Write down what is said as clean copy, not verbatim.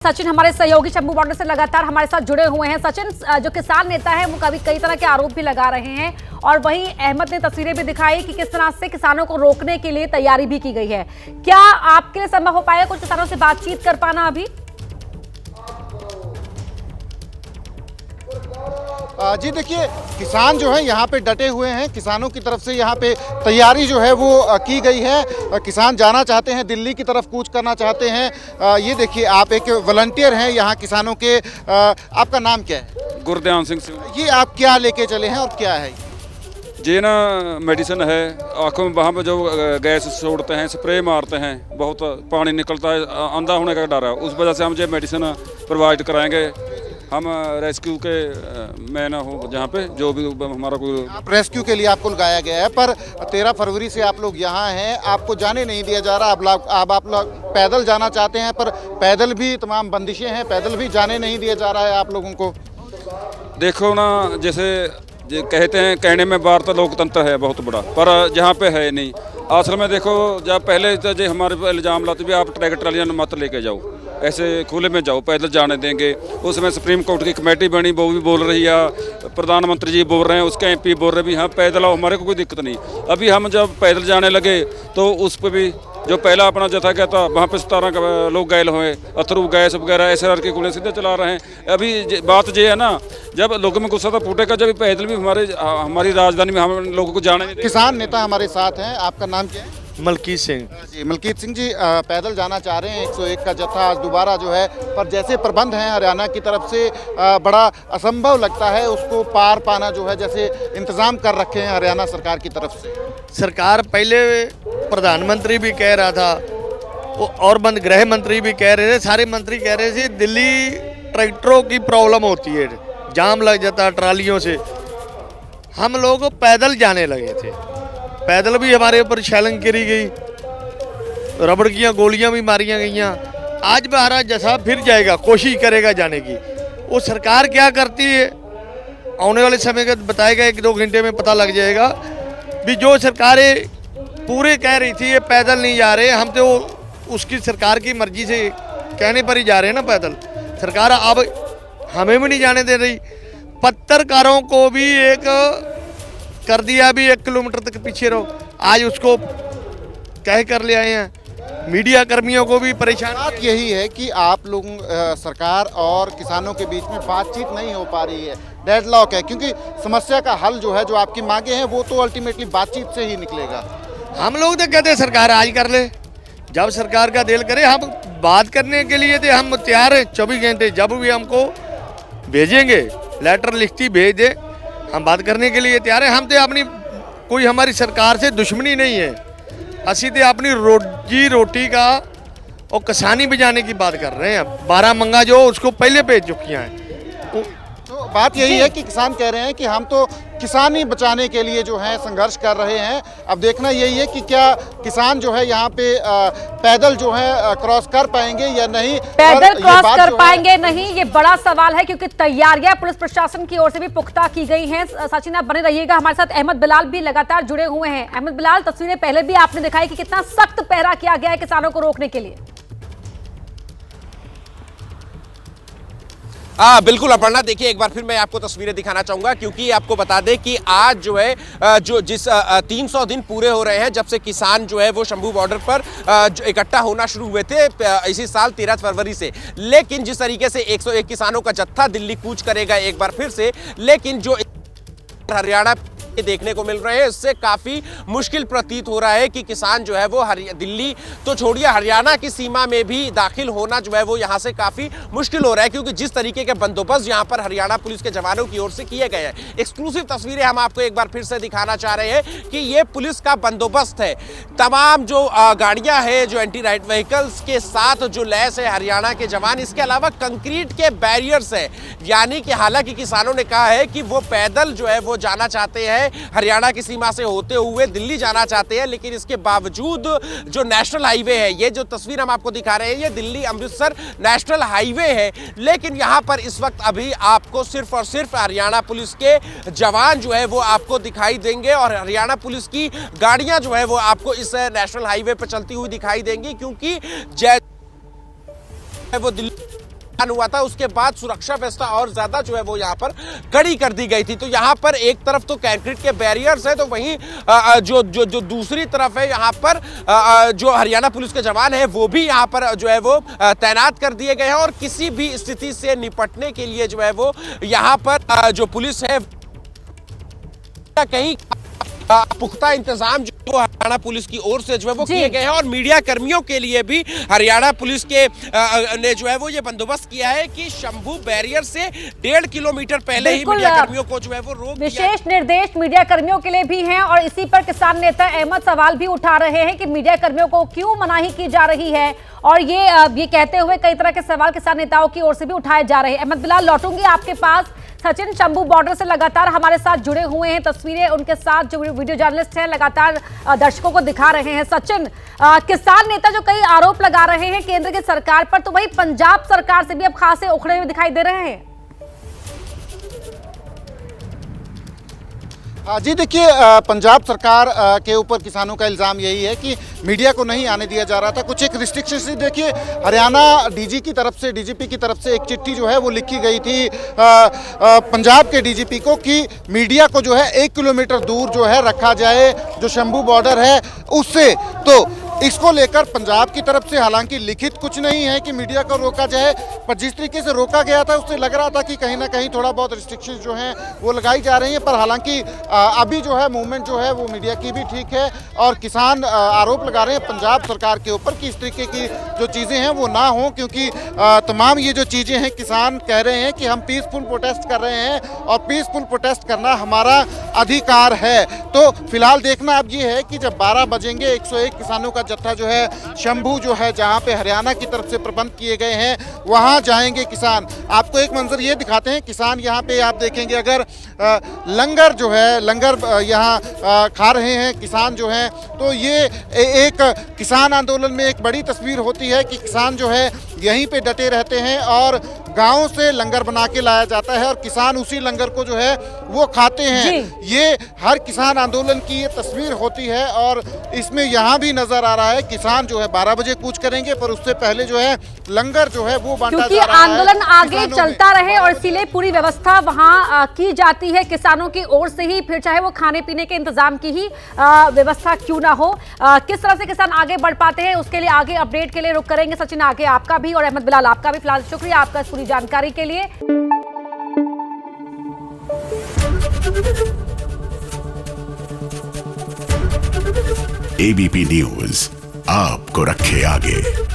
सचिन हमारे सहयोगी शंभू बॉर्डर से लगातार हमारे साथ जुड़े हुए हैं। सचिन, जो किसान नेता है वो कई तरह के आरोप भी लगा रहे हैं और वहीं अहमद ने तस्वीरें भी दिखाई कि किस तरह से किसानों को रोकने के लिए तैयारी भी की गई है। क्या आपके लिए संभव हो पाएगा कुछ किसानों से बातचीत कर पाना अभी? जी देखिए, किसान जो है यहाँ पे डटे हुए हैं। किसानों की तरफ से यहाँ पे तैयारी जो है वो की गई है। किसान जाना चाहते हैं, दिल्ली की तरफ कूच करना चाहते हैं। ये देखिए, आप एक वॉलंटियर हैं यहाँ किसानों के। आपका नाम क्या है? गुरध्यान सिंह। ये आप क्या लेके चले हैं और क्या है ये ना मेडिसिन है, आँखों में वहाँ पे जो गैस छोड़ते हैं, स्प्रे मारते हैं, बहुत पानी निकलता है, अंधा होने का डर है। उस वजह से हम ये मेडिसिन प्रोवाइड कराएंगे। हम रेस्क्यू के मैन हो जहाँ पे जो भी हमारा कोई आप रेस्क्यू के लिए आपको लगाया गया है, पर 13 फरवरी से आप लोग यहाँ हैं, आपको जाने नहीं दिया जा रहा। आप लोग पैदल जाना चाहते हैं, पर पैदल भी तमाम बंदिशें हैं, पैदल भी जाने नहीं दिया जा रहा है आप लोगों को। देखो ना, जैसे कहते हैं, कहने में बार तो लोकतंत्र है बहुत बड़ा, पर जहाँ पे है नहीं। असल में देखो, जब पहले तो जो हमारे पर इल्ज़ाम लाते भी आप ट्रैक्टर ट्रालियाँ मत लेके जाओ, ऐसे खुले में जाओ, पैदल जाने देंगे। उसमें सुप्रीम कोर्ट की कमेटी बनी, वो भी बोल रही है, प्रधानमंत्री जी बोल रहे हैं, उसके MP बोल रहे भी हाँ पैदल आओ, हमारे को कोई दिक्कत नहीं। अभी हम जब पैदल जाने लगे तो उस पर भी जो पहला अपना जथा क्या था, वहाँ पे 17 लोग घायल हुए, अथरू गैस वगैरह SRR की गोले सीधे चला रहे हैं। अभी बात ये है ना, जब लोगों में गुस्सा था फूटेगा जब पैदल भी हमारी राजधानी में हम लोगों को जाने नहीं देंगे। किसान नेता हमारे साथ हैं। आपका नाम क्या है? मलकीत सिंह जी, मलकीत सिंह जी, पैदल जाना चाह रहे हैं। 101 का जत्था आज दोबारा जो है, पर जैसे प्रबंध हैं हरियाणा की तरफ से, बड़ा असंभव लगता है उसको पार पाना। जो है जैसे इंतजाम कर रखे हैं हरियाणा सरकार की तरफ से। सरकार पहले प्रधानमंत्री भी कह रहा था और गृह मंत्री भी कह रहे थे, सारे मंत्री कह रहे थे दिल्ली ट्रैक्टरों की प्रॉब्लम होती है, जाम लग जाता है ट्रालियों से। हम लोग पैदल जाने लगे थे, पैदल भी हमारे ऊपर शैलिंग करी गई, रबड़ की गोलियां भी मारियां गई। आज महाराज जैसा फिर जाएगा, कोशिश करेगा जाने की। वो सरकार क्या करती है आने वाले समय का बताएगा, 1-2 घंटे में पता लग जाएगा। भी जो सरकारें पूरे कह रही थी ये पैदल नहीं जा रहे, हम तो उसकी सरकार की मर्जी से कहने पर ही जा रहे हैं ना पैदल। सरकार अब हमें भी नहीं जाने दे रही। पत्रकारों को भी एक कर दिया, भी 1 किलोमीटर तक पीछे रहो, आज उसको कह कर ले आए हैं। मीडिया कर्मियों को भी परेशान। बात यही है कि आप लोगों सरकार और किसानों के बीच में बातचीत नहीं हो पा रही है, डेडलॉक है, क्योंकि समस्या का हल जो है, जो आपकी मांगे हैं, वो तो अल्टीमेटली बातचीत से ही निकलेगा। हम लोग तो कहते हैं सरकार आज कर ले, जब सरकार का दिल करे। हम बात करने के लिए तो हम तैयार हैं 24 घंटे, जब भी हमको भेजेंगे लेटर लिखती भेज दे, हम बात करने के लिए तैयार हैं। हम तो अपनी कोई हमारी सरकार से दुश्मनी नहीं है, असी तो अपनी रोजी रोटी का और किसानी बचाने की बात कर रहे हैं। 12 मंगा जो उसको पहले भेज चुकी हैं। तो बात यही है कि किसान कह रहे हैं कि हम तो किसानी बचाने के लिए जो है संघर्ष कर रहे हैं। अब देखना यही है कि क्या किसान जो है यहाँ पे पैदल जो है क्रॉस कर पाएंगे या नहीं। पैदल क्रॉस कर पाएंगे नहीं, ये बड़ा सवाल है, क्योंकि तैयारियां पुलिस प्रशासन की ओर से भी पुख्ता की गई हैं। सचिन, आप बने रहिएगा हमारे साथ। अहमद बिलाल भी लगातार जुड़े हुए हैं। अहमद बिलाल, तस्वीरें पहले भी आपने दिखाई कि कितना सख्त पहरा किया गया है किसानों को रोकने के लिए। बिल्कुल अपर्णा, देखिए एक बार फिर मैं आपको तस्वीरें दिखाना चाहूँगा, क्योंकि आपको बता दें कि आज जो है जिस 300 दिन पूरे हो रहे हैं जब से किसान जो है वो शंभू बॉर्डर पर इकट्ठा होना शुरू हुए थे इसी साल 13 फरवरी से। लेकिन जिस तरीके से 101 किसानों का जत्था दिल्ली कूच करेगा एक बार फिर से, लेकिन जो हरियाणा देखने को मिल रहे हैं इससे काफी मुश्किल प्रतीत हो रहा है कि किसान जो है वो दिल्ली तो छोड़िए, हरियाणा की सीमा में भी दाखिल होना जो है वो यहां से काफी मुश्किल हो रहा है, क्योंकि जिस तरीके के बंदोबस्त यहां पर हरियाणा पुलिस के जवानों की ओर से किए गए हैं। एक्सक्लूसिव तस्वीरें हम आपको एक बार फिर से दिखाना चाह रहे हैं कि ये पुलिस का बंदोबस्त है। तमाम जो गाड़ियां हैं, जो एंटी राइट व्हीकल्स के साथ जो लैस है हरियाणा के जवान, इसके अलावा कंक्रीट के बैरियर्स है। यानी कि हालांकि किसानों ने कहा है कि वो पैदल जो है वो जाना चाहते हैं, हरियाणा की सीमा से होते हुए दिल्ली जाना चाहते हैं, लेकिन इसके बावजूद जो नेशनल हाईवे है, ये जो तस्वीर हम आपको दिखा रहे हैं, ये दिल्ली अमृतसर नेशनल हाईवे है। लेकिन यहां पर इस वक्त अभी आपको सिर्फ और सिर्फ हरियाणा पुलिस के जवान जो है वो आपको दिखाई देंगे और हरियाणा पुलिस की गाड़ियां जो है वो आपको इस नेशनल हाईवे पर चलती हुई दिखाई देंगी, क्योंकि वो दिल्ली हुआ था उसके बाद सुरक्षा व्यवस्था और ज्यादा जो है वो यहाँ पर कड़ी कर दी गई थी। तो यहाँ पर एक तरफ तो कंक्रीट के बैरियर्स है, तो वहीं जो दूसरी तरफ है यहाँ पर जो हरियाणा पुलिस के जवान है वो भी यहाँ पर जो है वो तैनात कर दिए गए हैं और किसी भी स्थिति से निपटने के लिए जो है वो यहाँ पर जो पुलिस है कहीं पुख्ता इंतजाम जो हरियाणा पुलिस की ओर से जो है वो किए गए हैं और मीडिया कर्मियों के लिए भी हरियाणा पुलिस के ने जो है वो ये बंदोबस्त किया है कि शंभू बैरियर से 1.5 किलोमीटर पहले ही मीडिया कर्मियों को जो है वो रोक विशेष निर्देश मीडिया कर्मियों के लिए भी हैं और इसी पर किसान नेता अहमद सवाल भी उठा रहे हैं कि मीडिया कर्मियों को क्यों मनाही की जा रही है और ये कहते हुए कई तरह के सवाल किसान नेताओं की ओर से भी उठाए जा रहे हैं। अहमद बिलाल, लौटूंगी आपके पास। सचिन शंभू बॉर्डर से लगातार हमारे साथ जुड़े हुए हैं, तस्वीरें उनके साथ जो वीडियो जर्नलिस्ट हैं लगातार दर्शकों को दिखा रहे हैं। सचिन, किसान नेता जो कई आरोप लगा रहे हैं केंद्र की सरकार पर, तो वही पंजाब सरकार से भी अब खासे उखड़े हुए दिखाई दे रहे हैं। जी देखिए, पंजाब सरकार के ऊपर किसानों का इल्ज़ाम यही है कि मीडिया को नहीं आने दिया जा रहा था। कुछ एक रिस्ट्रिक्शन से देखिए, हरियाणा डीजी की तरफ से, डीजीपी की तरफ से एक चिट्ठी जो है वो लिखी गई थी पंजाब के डीजीपी को कि मीडिया को जो है 1 किलोमीटर दूर जो है रखा जाए, जो शंभू बॉर्डर है उससे। तो इसको लेकर पंजाब की तरफ से हालांकि लिखित कुछ नहीं है कि मीडिया को रोका जाए, पर जिस तरीके से रोका गया था उससे लग रहा था कि कहीं ना कहीं थोड़ा बहुत रिस्ट्रिक्शन जो हैं वो लगाई जा रही हैं। पर हालांकि अभी जो है मूवमेंट जो है वो मीडिया की भी ठीक है और किसान आरोप लगा रहे हैं पंजाब सरकार के ऊपर कि इस तरीके की जो चीज़ें हैं वो ना हों, क्योंकि तमाम ये जो चीज़ें हैं किसान कह रहे हैं कि हम पीसफुल प्रोटेस्ट कर रहे हैं और पीसफुल प्रोटेस्ट करना हमारा अधिकार है। तो फिलहाल देखना अब ये है कि जब 12 बजेंगे 101 किसानों का जत्था जो है शंभू जो है जहां पे हरियाणा की तरफ से प्रबंध किए गए हैं वहां जाएंगे किसान। आपको एक मंजर ये दिखाते हैं, किसान यहां पे आप देखेंगे अगर लंगर जो है लंगर यहां खा रहे हैं किसान जो हैं, तो ये एक किसान आंदोलन में एक बड़ी तस्वीर होती है कि किसान जो है यहीं पे डटे रहते हैं और गाँव से लंगर बना के लाया जाता है और किसान उसी लंगर को जो है वो खाते हैं। ये हर किसान आंदोलन की ये तस्वीर होती है और इसमें यहाँ भी नजर आ रहा है किसान जो है 12 बजे कूच करेंगे, पर उससे पहले जो है लंगर जो है वो बांटा जा रहा है। क्योंकि आंदोलन आगे चलता रहे और इसीलिए पूरी व्यवस्था वहाँ की जाती है किसानों की ओर से ही, फिर चाहे वो खाने पीने के इंतजाम की ही व्यवस्था क्यों ना हो। किस तरह से किसान आगे बढ़ पाते हैं उसके लिए आगे अपडेट के लिए रुक करेंगे। सचिन, आगे आपका भी और अहमद बिलाल आपका भी फिलहाल शुक्रिया आपका इस पूरी जानकारी के लिए। एबीपी न्यूज आपको रखे आगे।